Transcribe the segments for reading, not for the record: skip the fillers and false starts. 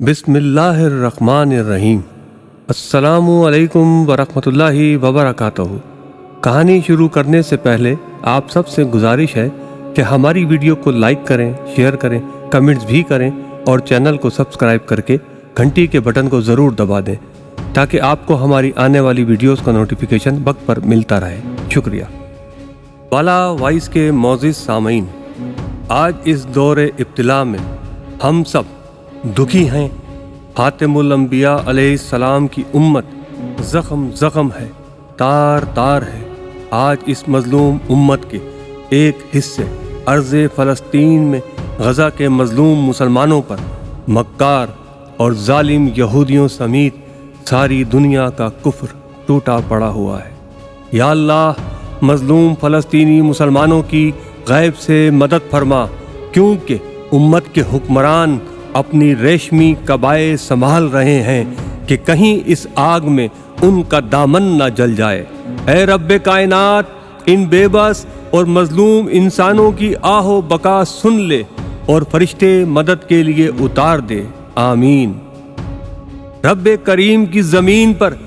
बिस्मिल्लाहिर्रहमानिर्रहीम। अस्सलामु अलैकुम वरहमतुल्लाहि वबरकातुहू। कहानी शुरू करने से पहले आप सबसे गुजारिश है कि हमारी वीडियो को लाइक करें, शेयर करें, कमेंट्स भी करें और चैनल को सब्सक्राइब करके घंटी के बटन को ज़रूर दबा दें ताकि आपको हमारी आने वाली वीडियोस का नोटिफिकेशन वक्त पर मिलता रहे। शुक्रिया। वाला वाइस के मोअज़्ज़िज़ सामीन, आज इस दौर इब्तिला में हम सब दुखी हैं। फातिमुल अंबिया अलैहिस्सलाम की उम्मत ज़ख्म ज़ख्म है, तार तार है। आज इस मज़लूम उम्मत के एक हिस्से अर्ज़े फ़लस्तीन में गज़ा के मज़लूम मुसलमानों पर मक्कार और ज़ालिम यहूदियों समेत सारी दुनिया का कुफ्र टूटा पड़ा हुआ है। या अल्लाह, मज़लूम फ़लस्तीनी मुसलमानों की गैब से मदद फरमा, क्योंकि उम्मत के हुक्मरान अपनी रेशमी कबाए संभाल रहे हैं कि कहीं इस आग में उनका दामन न जल जाए। ऐ रब्बे कायनात, इन बेबस और मजलूम इंसानों की आहो बका सुन ले और फरिश्ते मदद के लिए उतार दे। आमीन। रब्बे करीम की ज़मीन पर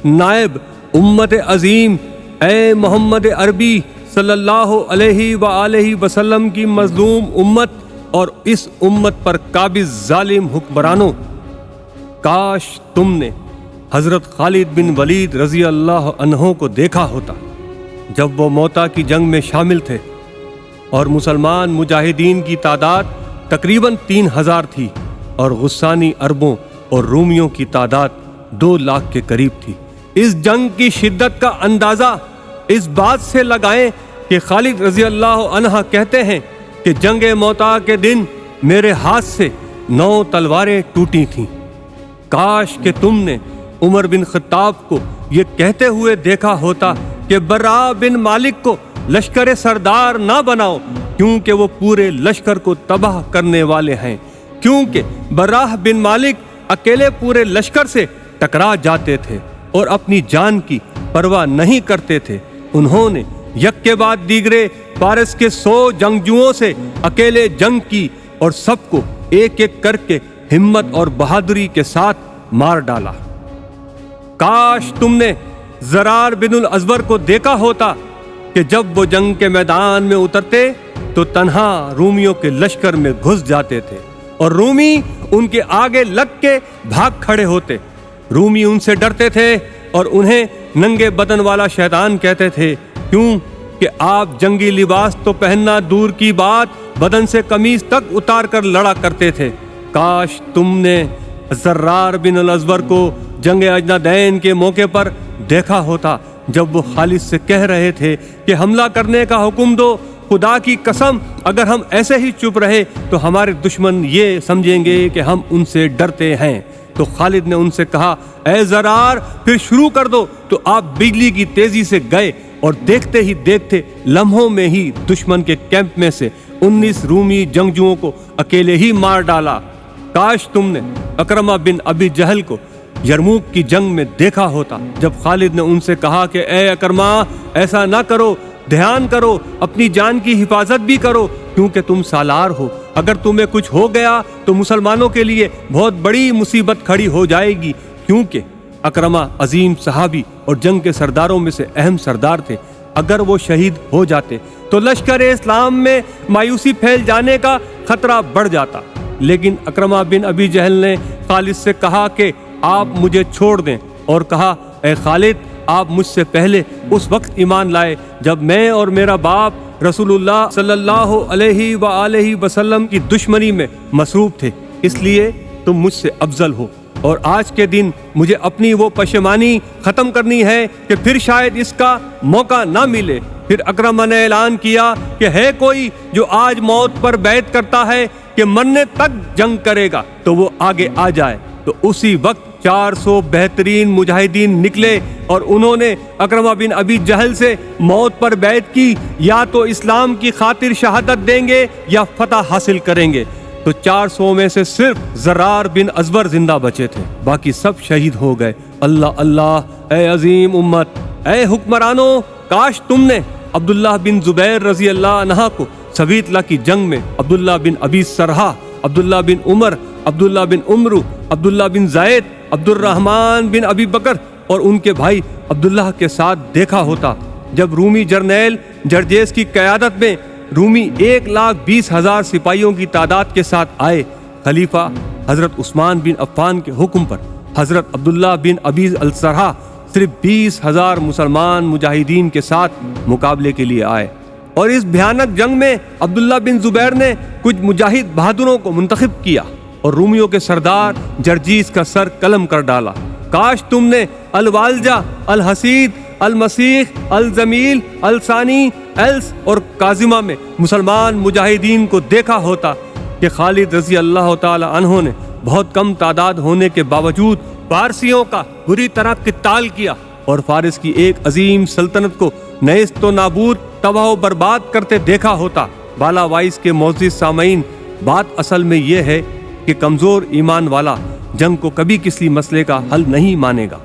नायब उम्मत अजीम ऐ मोहम्मद अरबी सल्लल्लाहु अलैहि वसल्लम की मजलूम उम्मत और इस उम्मत पर काबिज जालिम हुक्मरानों, काश तुमने हज़रत खालिद बिन वलीद रज़ी अल्लाह अन्हो को देखा होता जब वो मौता की जंग में शामिल थे और मुसलमान मुजाहिदीन की तादाद तकरीबन 3000 थी और गुस्सानी अरबों और रूमियों की तादाद 2 लाख के करीब थी। इस जंग की शिद्दत का अंदाज़ा इस बात से लगाएं कि खालिद रज़ी अल्लाह अन्हा कहते हैं कि जंगे मौता के दिन मेरे हाथ से 9 तलवारें टूटी थीं। काश कि तुमने उमर बिन खत्ताब को ये कहते हुए देखा होता कि बर्रा बिन मालिक को लश्कर सरदार ना बनाओ, क्योंकि वो पूरे लश्कर को तबाह करने वाले हैं। क्योंकि बर्रा बिन मालिक अकेले पूरे लश्कर से टकरा जाते थे और अपनी जान की परवाह नहीं करते थे। उन्होंने यक के बाद दीगरे फारस के 100 जंगजुओं से अकेले जंग की और सबको एक एक करके हिम्मत और बहादुरी के साथ मार डाला। काश तुमने ज़रार बिनुल अज़वर को देखा होता कि जब वो जंग के मैदान में उतरते तो तन्हा रूमियों के लश्कर में घुस जाते थे और रूमी उनके आगे लग के भाग खड़े होते। रूमी उनसे डरते थे और उन्हें नंगे बदन वाला शैतान कहते थे, क्यों कि आप जंगी लिबास तो पहनना दूर की बात, बदन से कमीज तक उतार कर लड़ा करते थे। काश तुमने ज़र्रार बिन अल-अज़वर को जंग अजनादैन के मौके पर देखा होता जब वो खालिद से कह रहे थे कि हमला करने का हुक्म दो। खुदा की कसम, अगर हम ऐसे ही चुप रहे तो हमारे दुश्मन ये समझेंगे कि हम उनसे डरते हैं। तो खालिद ने उनसे कहा, ऐ ज़रार, फिर शुरू कर दो। तो आप बिजली की तेजी से गए और देखते ही देखते लम्हों में ही दुश्मन के कैंप में से 19 रूमी जंगजुओं को अकेले ही मार डाला। काश तुमने अकरमा बिन अबी जहल को यरमूक की जंग में देखा होता जब खालिद ने उनसे कहा कि ए अकरमा, ऐसा ना करो, ध्यान करो, अपनी जान की हिफाजत भी करो, क्योंकि तुम सालार हो। अगर तुम्हें कुछ हो गया तो मुसलमानों के लिए बहुत बड़ी मुसीबत खड़ी हो जाएगी। क्योंकि अकरमा अजीम सहाबी और जंग के सरदारों में से अहम सरदार थे। अगर वो शहीद हो जाते तो लश्कर इस्लाम में मायूसी फैल जाने का खतरा बढ़ जाता। लेकिन अकरमा बिन अबी जहल ने खालिद से कहा कि आप मुझे छोड़ दें और कहा, ए खालिद, आप मुझसे पहले उस वक्त ईमान लाए जब मैं और मेरा बाप रसूलुल्लाह सल्लल्लाहु अलैहि वसल्लम की दुश्मनी में मसरूफ थे, इसलिए तुम मुझसे अफजल हो। और आज के दिन मुझे अपनी वो पशेमानी ख़त्म करनी है कि फिर शायद इसका मौका ना मिले। फिर अकरमा ने ऐलान किया कि है कोई जो आज मौत पर बैत करता है कि मरने तक जंग करेगा, तो वो आगे आ जाए। तो उसी वक्त 400 बेहतरीन मुजाहिदीन निकले और उन्होंने अकरमा बिन अबी जहल से मौत पर बैत की, या तो इस्लाम की खातिर शहादत देंगे या फतह हासिल करेंगे। तो 400 में से सिर्फ ज़रार बिन अज़वर जिंदा बचे थे, बाकी सब शहीद हो गए। अल्लाह अल्लाह, ए अजीम उम्मत, ए हुक्मरानों, काश तुमने अब्दुल्लाह बिन ज़ुबैर रज़ी अल्लाह अन्हा को सवीतला की जंग में अब्दुल्लाह बिन अबी सरहा, अब्दुल्लाह बिन उमर عبداللہ بن عمرو، عبداللہ بن زید، عبد الرحمن بن ابی بکر اور ان کے بھائی عبداللہ کے ساتھ دیکھا ہوتا جب رومی جرنیل جرجیس کی قیادت میں رومی 1,20,000 سپاہیوں کی تعداد کے ساتھ آئے۔ خلیفہ حضرت عثمان بن عفان کے حکم پر حضرت عبداللہ بن ابی السرح صرف 20,000 مسلمان مجاہدین کے ساتھ مقابلے کے لیے آئے، اور اس بھیانک جنگ میں عبداللہ بن زبیر نے کچھ مجاہد بہادروں کو منتخب کیا اور رومیوں کے سردار جرجیس کا سر قلم کر ڈالا۔ کاش تم نے الوالجہ، الحسید، المسیح، الزمیل، الثانی، ایلس اور کاظمہ میں مسلمان مجاہدین کو دیکھا ہوتا کہ خالد رضی اللہ تعالی عنہ نے بہت کم تعداد ہونے کے باوجود فارسیوں کا بری طرح قتال کیا اور فارس کی ایک عظیم سلطنت کو نیست و نابود، تباہ و برباد کرتے دیکھا ہوتا۔ بالا وائس کے معزز سامعین، بات اصل میں یہ ہے کہ کمزور ایمان والا جنگ کو کبھی کسی مسئلے کا حل نہیں مانے گا،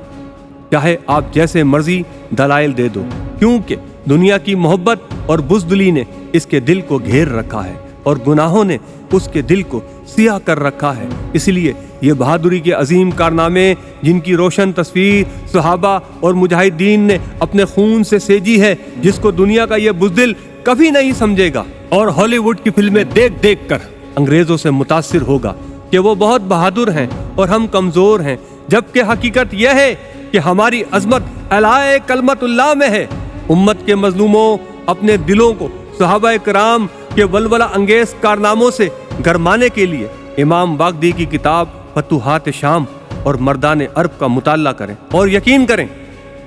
چاہے آپ جیسے مرضی دلائل دے دو، کیونکہ دنیا کی محبت اور بزدلی نے اس کے دل کو گھیر رکھا ہے اور گناہوں نے اس کے دل کو سیاہ کر رکھا ہے۔ اس لیے یہ بہادری کے عظیم کارنامے جن کی روشن تصویر صحابہ اور مجاہدین نے اپنے خون سے سینچی ہے، جس کو دنیا کا یہ بزدل کبھی نہیں سمجھے گا اور ہالی ووڈ کی فلمیں دیکھ دیکھ کر انگریزوں سے متاثر ہوگا کہ وہ بہت بہادر ہیں اور ہم کمزور ہیں، جبکہ حقیقت یہ ہے کہ ہماری عظمت اعلیٰ کلمت اللہ میں ہے۔ امت کے مظلوموں، اپنے دلوں کو صحابہ کرام کے ولولہ انگیز کارناموں سے گرمانے کے لیے امام باغدی کی کتاب فتوحات شام اور مردان عرب کا مطالعہ کریں، اور یقین کریں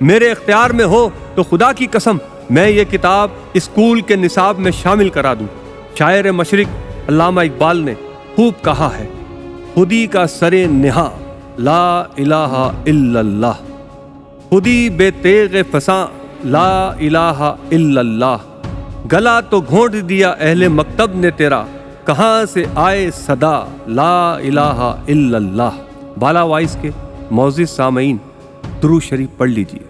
میرے اختیار میں ہو تو خدا کی قسم میں یہ کتاب اسکول کے نصاب میں شامل کرا دوں۔ شاعر مشرق علامہ اقبال نے خوب کہا ہے، خودی کا سر نہا لا الہ الا اللہ، خودی بے تیغ فساں لا الہ الا اللہ، گلا تو گھونٹ دیا اہل مکتب نے تیرا، کہاں سے آئے صدا لا الہ الا اللہ۔ بالا وائس کے معزز سامعین، درود شریف پڑھ لیجئے۔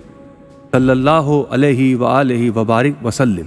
صلی اللہ علیہ وآلہ وبارک وسلم۔